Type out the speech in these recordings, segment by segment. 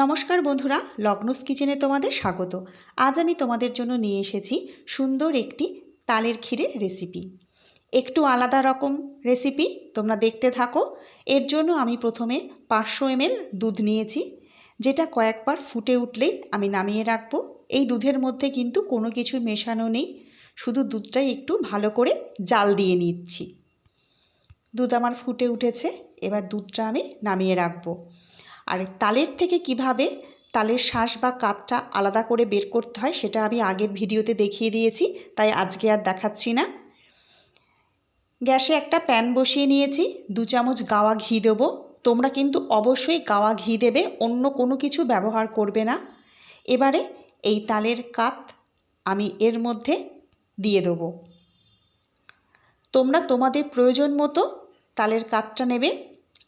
নমস্কার বন্ধুরা, লগ্নস কিচেনে তোমাদের স্বাগত। আজ আমি তোমাদের জন্য নিয়ে এসেছি সুন্দর একটি তালের ক্ষীরের রেসিপি। একটু আলাদা রকম রেসিপি, তোমরা দেখতে থাকো। এর জন্য আমি প্রথমে 500 ml দুধ নিয়েছি, যেটা কয়েকবার ফুটে উঠলেই আমি নামিয়ে রাখবো। এই দুধের মধ্যে কিন্তু কোনো কিছু মেশানো নেই, শুধু দুধটাই একটু ভালো করে জাল দিয়ে নিচ্ছি। দুধ আমার ফুটে উঠেছে, এবার দুধটা আমি নামিয়ে রাখবো। আর তালের থেকে কিভাবে তালের শাঁস বা কাতটা আলাদা করে বের করতে হয় সেটা আমি আগের ভিডিওতে দেখিয়ে দিয়েছি, তাই আজকে আর দেখাচ্ছি না। গ্যাসে একটা প্যান বসিয়ে নিয়েছি, 2 চামচ গাওয়া ঘি দেবো। তোমরা কিন্তু অবশ্যই গাওয়া ঘি দেবে, অন্য কোনো কিছু ব্যবহার করবে না। এবারে এই তালের কাত আমি এর মধ্যে দিয়ে দেবো। তোমরা তোমাদের প্রয়োজন মতো তালের কাতটা নেবে।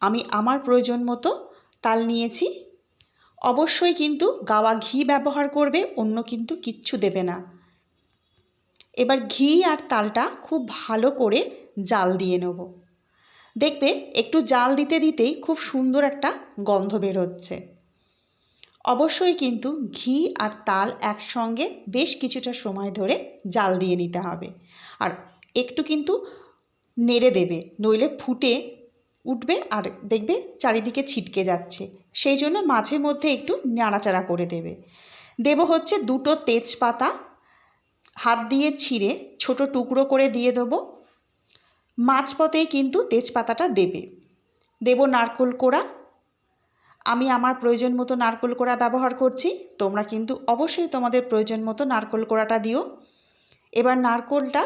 আমি আমার প্রয়োজন মতো তাল নিয়েছি। অবশ্যই কিন্তু গাওয়া ঘি ব্যবহার করবে, অন্য কিন্তু কিচ্ছু দেবে না। এবার ঘি আর তালটা খুব ভালো করে জাল দিয়ে নেব। দেখবে একটু জাল দিতে দিতেই খুব সুন্দর একটা গন্ধ বের হচ্ছে। অবশ্যই কিন্তু ঘি আর তাল একসঙ্গে বেশ কিছুটা সময় ধরে জাল দিয়ে নিতে হবে। আর একটু কিন্তু নেড়ে দেবে, নইলে ফুটে উঠবে আর দেখবে চারিদিকে ছিটকে যাচ্ছে। সেই জন্য মাঝে মধ্যে একটু নাড়াচাড়া করে দেবে। দেব হচ্ছে 2টো তেজপাতা, হাত দিয়ে ছিঁড়ে ছোট টুকরো করে দিয়ে দেবো। মাঝপথেই কিন্তু তেজপাতাটা দেবে। দেব নারকেল কোড়া, আমি আমার প্রয়োজন মতো নারকেল কোড়া ব্যবহার করছি। তোমরা কিন্তু অবশ্যই তোমাদের প্রয়োজন মতো নারকেল কোড়াটা দিও। এবার নারকেলটা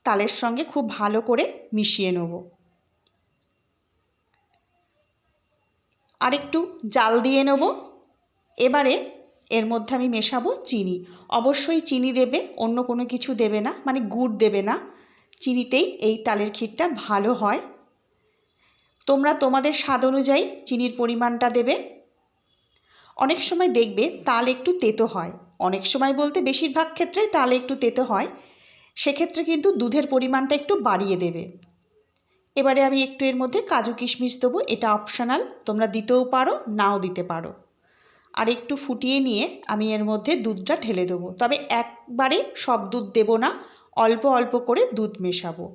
তালের সঙ্গে খুব ভালো করে মিশিয়ে নেব। আরেকটু জাল দিয়ে নেব। এবারে এর মধ্যে আমি মেশাবো চিনি। অবশ্যই চিনি দেবে, অন্য কোনো কিছু দেবে না, মানে গুড় দেবে না। চিনিতেই এই তালের ক্ষীরটা ভালো হয়। তোমরা তোমাদের স্বাদ অনুযায়ী চিনির পরিমাণটা দেবে। অনেক সময় দেখবে তাল একটু তেতো হয়, অনেক সময় বলতে বেশিরভাগ ক্ষেত্রেই তাল একটু তেতো হয়, সেক্ষেত্রে কিন্তু দুধের পরিমাণটা একটু বাড়িয়ে দেবে। এবারে আমি একটু এর মধ্যে কাজু কিশমিশ দেবো, এটা অপশনাল, তোমরা দিতেও পারো নাও দিতে পারো। আর একটু ফুটিয়ে নিয়ে আমি এর মধ্যে দুধটা ঢেলে দেবো, তবে একবারে সব দুধ দেব না, অল্প অল্প করে দুধ মেশাবো।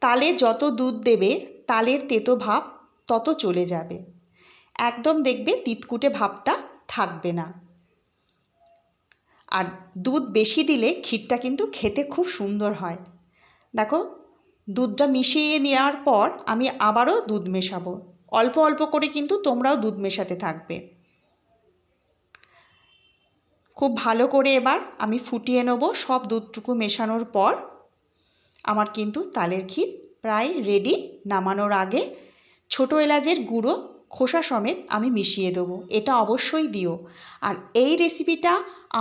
তালে যত দুধ দেবে তালের তেতো ভাব তত চলে যাবে, একদম দেখবে তিতকুটে ভাবটা থাকবে না। আর দুধ বেশি দিলে ক্ষীরটা কিন্তু খেতে খুব সুন্দর হয়। দেখো দুধটা মিশিয়ে নেওয়ার পর আমি আবারও দুধ মেশাবো, অল্প অল্প করে কিন্তু তোমরাও দুধ মেশাতে থাকবে। খুব ভালো করে এবার আমি ফুটিয়ে নেব। সব দুধটুকু মেশানোর পর আমার কিন্তু তালের ক্ষীর প্রায় রেডি। নামানোর আগে ছোটো এলাচের গুঁড়ো খোসা সমেত আমি মিশিয়ে দেবো, এটা অবশ্যই দিও। আর এই রেসিপিটা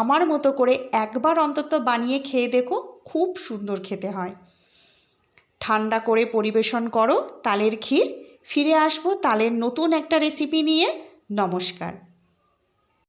আমার মতো করে একবার অন্তত বানিয়ে খেয়ে দেখো, খুব সুন্দর খেতে হয়। ঠান্ডা করে পরিবেশন করো তালের ক্ষীর। ফিরে আসবো তালের নতুন একটা রেসিপি নিয়ে। নমস্কার।